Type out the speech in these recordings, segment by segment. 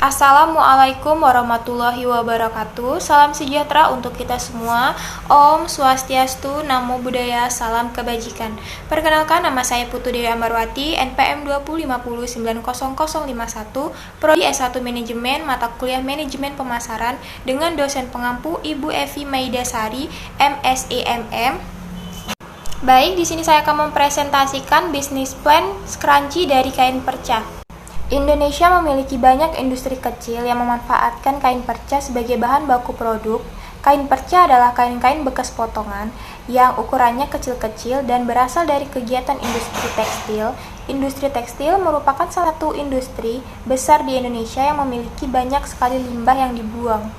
Assalamualaikum warahmatullahi wabarakatuh. Salam sejahtera untuk kita semua. Om Swastiastu, Namo Buddhaya, salam kebajikan. Perkenalkan, nama saya Putu Dewi Ambarwati, NPM 205090051, Prodi S1 Manajemen, mata kuliah Manajemen Pemasaran, dengan dosen pengampu Ibu Evi Maidasari, MSEMM. Baik, di sini saya akan mempresentasikan bisnis plan scrunchie dari kain perca. Indonesia memiliki banyak industri kecil yang memanfaatkan kain perca sebagai bahan baku produk. Kain perca adalah kain-kain bekas potongan yang ukurannya kecil-kecil dan berasal dari kegiatan industri tekstil. Industri tekstil merupakan salah satu industri besar di Indonesia yang memiliki banyak sekali limbah yang dibuang.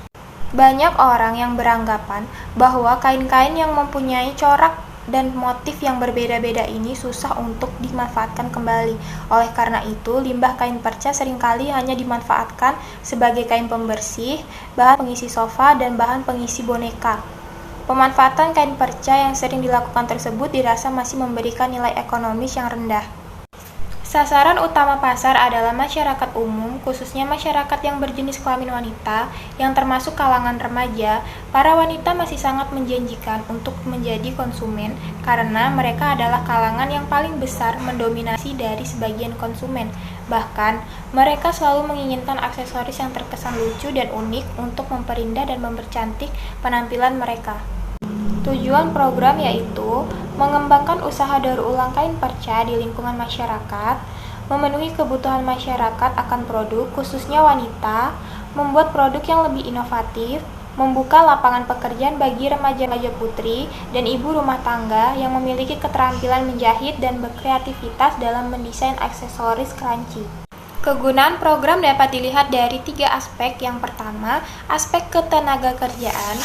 Banyak orang yang beranggapan bahwa kain-kain yang mempunyai corak dan motif yang berbeda-beda ini susah untuk dimanfaatkan kembali. Oleh karena itu, limbah kain perca seringkali hanya dimanfaatkan sebagai kain pembersih, bahan pengisi sofa, dan bahan pengisi boneka. Pemanfaatan kain perca yang sering dilakukan tersebut dirasa masih memberikan nilai ekonomis yang rendah. Sasaran utama pasar adalah masyarakat umum, khususnya masyarakat yang berjenis kelamin wanita, yang termasuk kalangan remaja. Para wanita masih sangat menjanjikan untuk menjadi konsumen karena mereka adalah kalangan yang paling besar mendominasi dari sebagian konsumen. Bahkan, mereka selalu menginginkan aksesoris yang terkesan lucu dan unik untuk memperindah dan mempercantik penampilan mereka. Tujuan program yaitu mengembangkan usaha daur ulang kain perca di lingkungan masyarakat, memenuhi kebutuhan masyarakat akan produk khususnya wanita, membuat produk yang lebih inovatif, membuka lapangan pekerjaan bagi remaja-remaja putri dan ibu rumah tangga yang memiliki keterampilan menjahit dan berkreativitas dalam mendesain aksesoris scrunchie. Kegunaan program dapat dilihat dari 3 aspek. Yang pertama, aspek ketenaga kerjaan.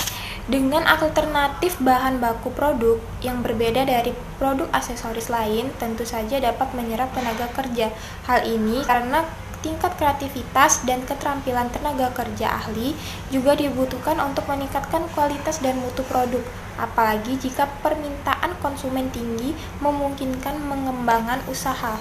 Dengan alternatif bahan baku produk yang berbeda dari produk aksesoris lain, tentu saja dapat menyerap tenaga kerja. Hal ini karena tingkat kreativitas dan keterampilan tenaga kerja ahli juga dibutuhkan untuk meningkatkan kualitas dan mutu produk. Apalagi jika permintaan konsumen tinggi memungkinkan mengembangkan usaha.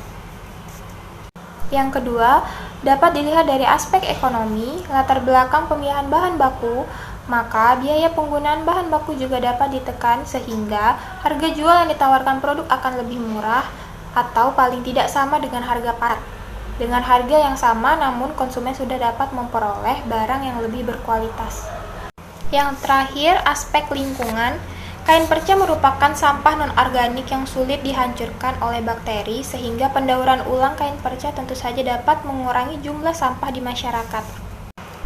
Yang kedua, dapat dilihat dari aspek ekonomi, latar belakang pemilihan bahan baku, maka biaya penggunaan bahan baku juga dapat ditekan sehingga harga jual yang ditawarkan produk akan lebih murah atau paling tidak sama dengan harga pasar. Dengan harga yang sama namun konsumen sudah dapat memperoleh barang yang lebih berkualitas. Yang terakhir, aspek lingkungan. Kain perca merupakan sampah non-organik yang sulit dihancurkan oleh bakteri sehingga pendauran ulang kain perca tentu saja dapat mengurangi jumlah sampah di masyarakat.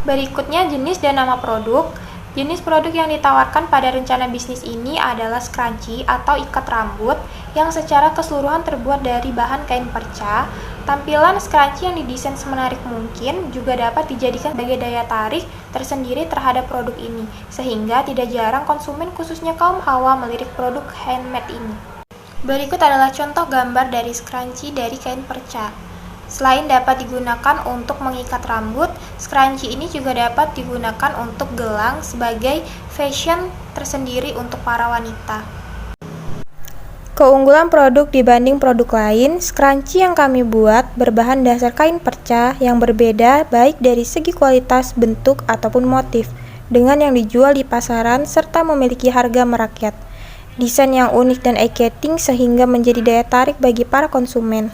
Berikutnya jenis dan nama produk. Jenis produk yang ditawarkan pada rencana bisnis ini adalah scrunchie atau ikat rambut yang secara keseluruhan terbuat dari bahan kain perca. Tampilan scrunchie yang didesain semenarik mungkin juga dapat dijadikan sebagai daya tarik tersendiri terhadap produk ini, sehingga tidak jarang konsumen khususnya kaum hawa melirik produk handmade ini. Berikut adalah contoh gambar dari scrunchie dari kain perca. Selain dapat digunakan untuk mengikat rambut, scrunchie ini juga dapat digunakan untuk gelang sebagai fashion tersendiri untuk para wanita. Keunggulan produk dibanding produk lain, scrunchie yang kami buat berbahan dasar kain perca yang berbeda baik dari segi kualitas, bentuk, ataupun motif, dengan yang dijual di pasaran serta memiliki harga merakyat. Desain yang unik dan eye-catching sehingga menjadi daya tarik bagi para konsumen.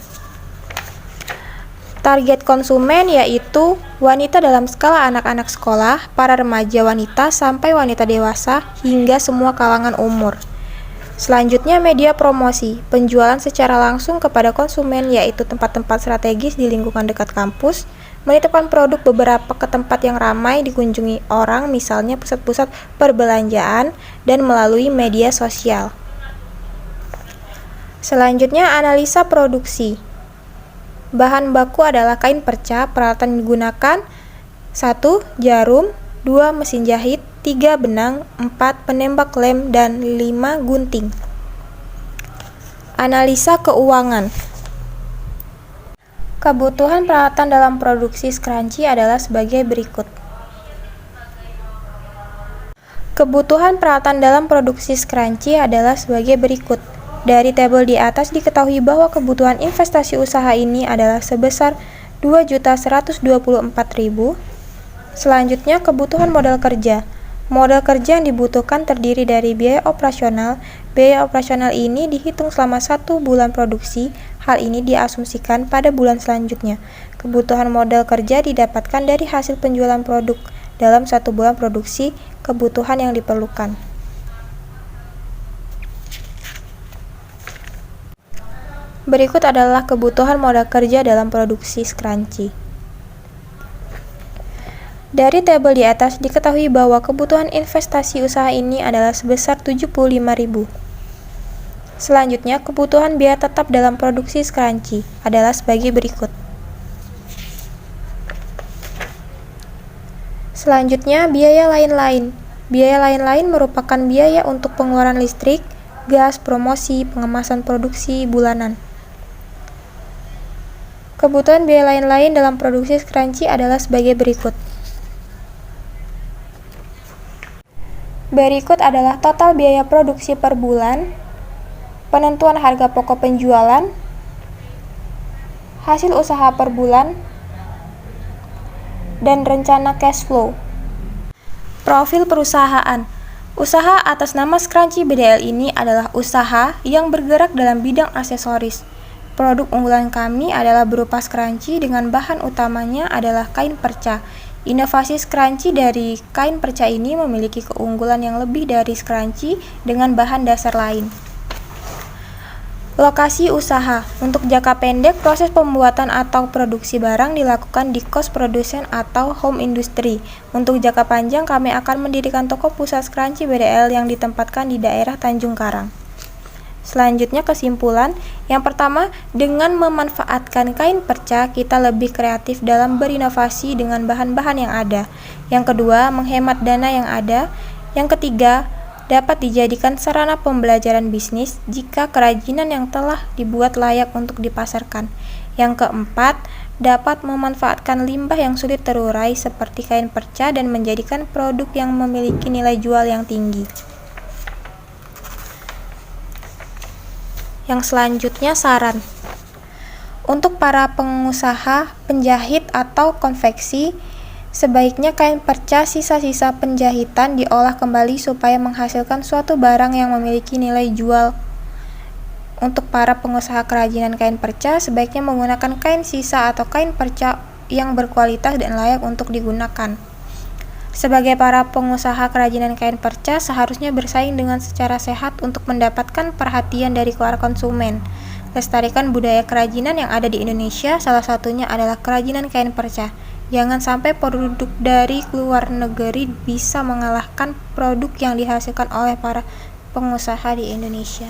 Target konsumen yaitu wanita dalam skala anak-anak sekolah, para remaja wanita sampai wanita dewasa, hingga semua kalangan umur. Selanjutnya, media promosi, penjualan secara langsung kepada konsumen yaitu tempat-tempat strategis di lingkungan dekat kampus, menitipkan produk beberapa ke tempat yang ramai dikunjungi orang, misalnya pusat-pusat perbelanjaan, dan melalui media sosial. Selanjutnya, analisa produksi. Bahan baku adalah kain perca, peralatan digunakan 1. Jarum, 2. Mesin jahit, 3. Benang, 4. Penembak lem, dan 5. Gunting. Analisa keuangan. Kebutuhan peralatan dalam produksi scrunchie adalah sebagai berikut. Kebutuhan peralatan dalam produksi scrunchie adalah sebagai berikut. Dari tabel di atas diketahui bahwa kebutuhan investasi usaha ini adalah sebesar 2.124.000. Selanjutnya, kebutuhan modal kerja. Modal kerja yang dibutuhkan terdiri dari biaya operasional. Biaya operasional ini dihitung selama 1 bulan produksi. Hal ini diasumsikan pada bulan selanjutnya. Kebutuhan modal kerja didapatkan dari hasil penjualan produk dalam 1 bulan produksi, kebutuhan yang diperlukan. Berikut adalah kebutuhan modal kerja dalam produksi scrunchie. Dari tabel di atas diketahui bahwa kebutuhan investasi usaha ini adalah sebesar 75.000. Selanjutnya, kebutuhan biaya tetap dalam produksi scrunchie adalah sebagai berikut. Selanjutnya, biaya lain-lain. Biaya lain-lain merupakan biaya untuk pengeluaran listrik, gas, promosi, pengemasan produksi bulanan. Kebutuhan biaya lain-lain dalam produksi scrunchie adalah sebagai berikut. Berikut adalah total biaya produksi per bulan, penentuan harga pokok penjualan, hasil usaha per bulan, dan rencana cash flow. Profil perusahaan. Usaha atas nama Scrunchie BDL ini adalah usaha yang bergerak dalam bidang aksesoris. Produk unggulan kami adalah berupa scrunchie dengan bahan utamanya adalah kain perca. Inovasi scrunchie dari kain perca ini memiliki keunggulan yang lebih dari scrunchie dengan bahan dasar lain. Lokasi usaha. Untuk jangka pendek, proses pembuatan atau produksi barang dilakukan di kos produsen atau home industry. Untuk jangka panjang, kami akan mendirikan toko pusat Scrunchie BDL yang ditempatkan di daerah Tanjung Karang. Selanjutnya, kesimpulan. Yang pertama, dengan memanfaatkan kain perca, kita lebih kreatif dalam berinovasi dengan bahan-bahan yang ada. Yang kedua, menghemat dana yang ada. Yang ketiga, dapat dijadikan sarana pembelajaran bisnis jika kerajinan yang telah dibuat layak untuk dipasarkan. Yang keempat, dapat memanfaatkan limbah yang sulit terurai seperti kain perca dan menjadikan produk yang memiliki nilai jual yang tinggi. Yang selanjutnya, saran. Untuk para pengusaha, penjahit, atau konveksi, sebaiknya kain perca sisa-sisa penjahitan diolah kembali supaya menghasilkan suatu barang yang memiliki nilai jual. Untuk para pengusaha kerajinan kain perca, sebaiknya menggunakan kain sisa atau kain perca yang berkualitas dan layak untuk digunakan. Sebagai para pengusaha kerajinan kain perca, seharusnya bersaing dengan secara sehat untuk mendapatkan perhatian dari para konsumen. Lestarikan budaya kerajinan yang ada di Indonesia, salah satunya adalah kerajinan kain perca. Jangan sampai produk dari luar negeri bisa mengalahkan produk yang dihasilkan oleh para pengusaha di Indonesia.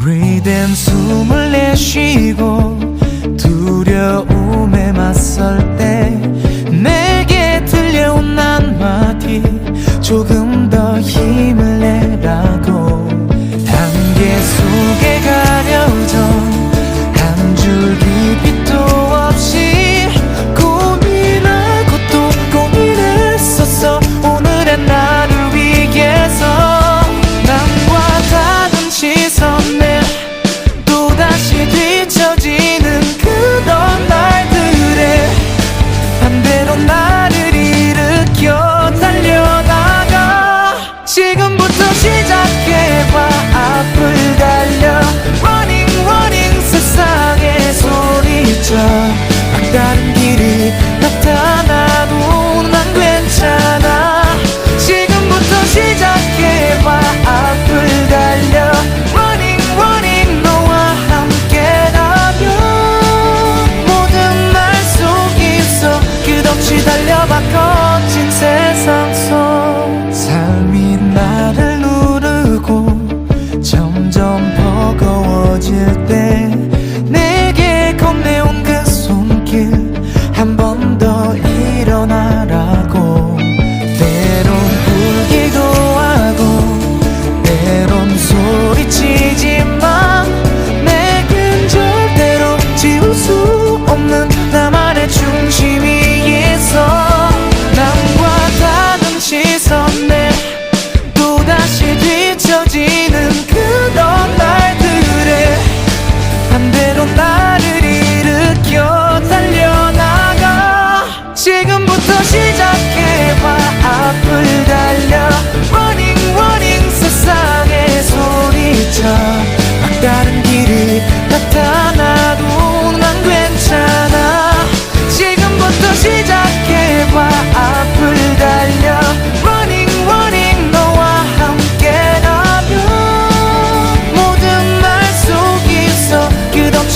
Breathe in, 숨을 내쉬고 두려움에 맞설 때 내게 들려온 한마디, 조금 더 힘을 내라고. 단계 속에 가려져 한 줄기 빛도 없이 고민하고 또 고민했었어. 오늘의 나를 위해서 남과 다른 시선에 또다시 뒤처지는 그런 날들에 반대로 나를 일으켜 달려나가.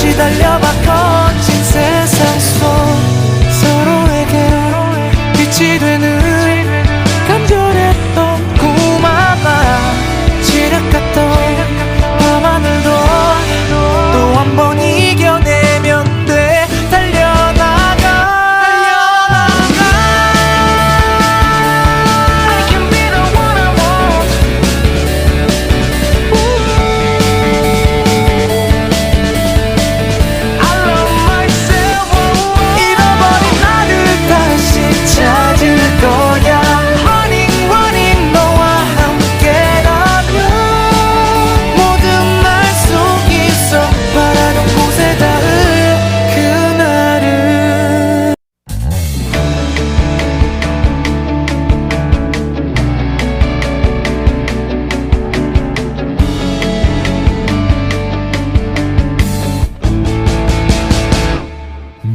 끝없이 달려봐 거친 세상 속 서로에게 빛이 되는 간절했던 꿈하나 지륵같던 밤하늘도 또 한 번 이겨내면 돼. 달려나가 I can be the one I want. I love myself. 잃어버린 나를 다시 찾을 거야. Running running 너와 함께라면 모든 날 속에서 바라는 곳에 닿을 그날을.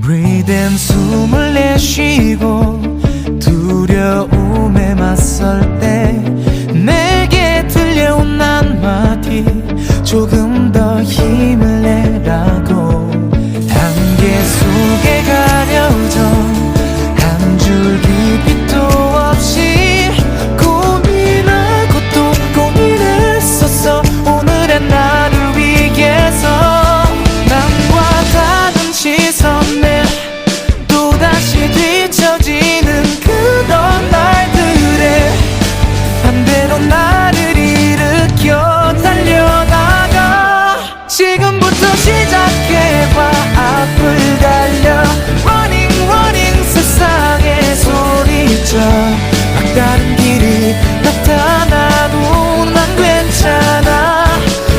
Breathe in 숨을 내쉬고 두려움에 맞설 때 내게 들려온 한마디 조금 더 힘을 내라고. 안개 속에 가려져 한 줄기 빛도 없이 고민하고 또 고민했었어. 오늘의 나를 위해서 남과 다른 시선에 또다시 뒤처지는 그런 날들에 반대로 나를 일으켜 달려나가. 지금부터 시작해봐. 앞을 달려 Running running 세상에 소리쳐. 막다른 길이 나타나도 난 괜찮아.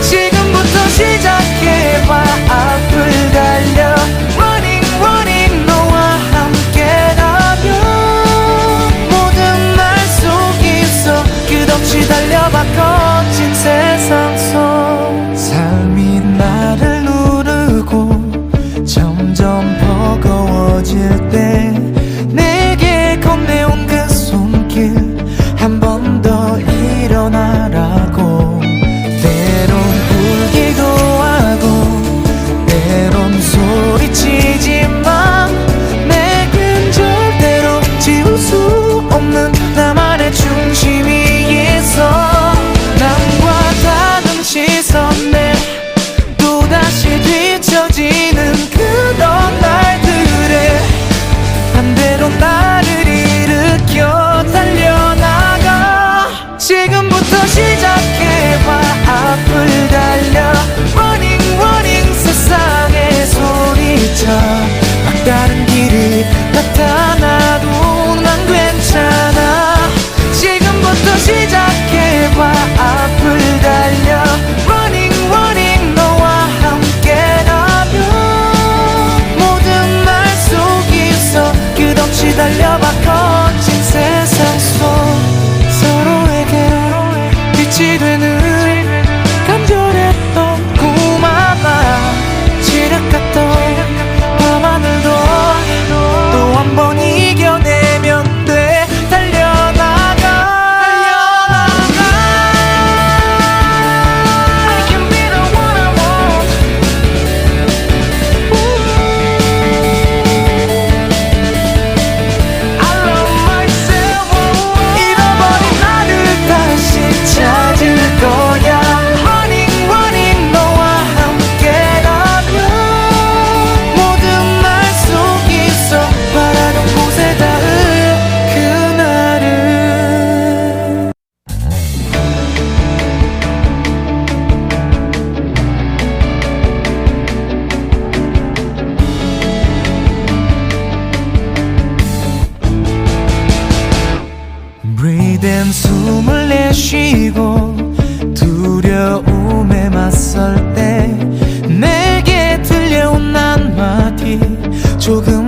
지금부터 시작해봐. 앞을 달려 Running running 너와 함께라면 모든 날 속에서 끝없이 달려봐 거친 세상 속. 삶이 나를 누르고 점점 버거워질 때 내게 건네온 그 손길 한 번 더 일어나라고. 때론 울기도 하고 때론 소리치지만 내겐 절대로 지울 수 없는 나만의 중심이 있어. 남과 다른 시선에 또다시 뒤처지는 그런 날들에 반대로 나를 일으켜 달려나가. 지금부터 시작해봐. 앞을 달려 Running running 세상에 소리쳐. 막다른 길이 나타나도 난 괜찮아. 지금부터 시작해봐. 앞을 달려 Running running 너와 함께라면 모든 날 속에서 끝없이 달려봐 거친 세상 속 서로에게 빛이 되는 간절했던 꿈하나 지륵같던 밤하늘도 또 한 번 이겨내면 돼. 달려나가 I can be the one I want. I love myself. 잃어버린 나를 다시 찾을 거야. Running running 너와 함께라면 모든 날 속에서 바라는 곳에 닿을 그날을. Breathe in 숨을 내쉬고 두려움에 맞설 때 내게 들려온 한마디 조금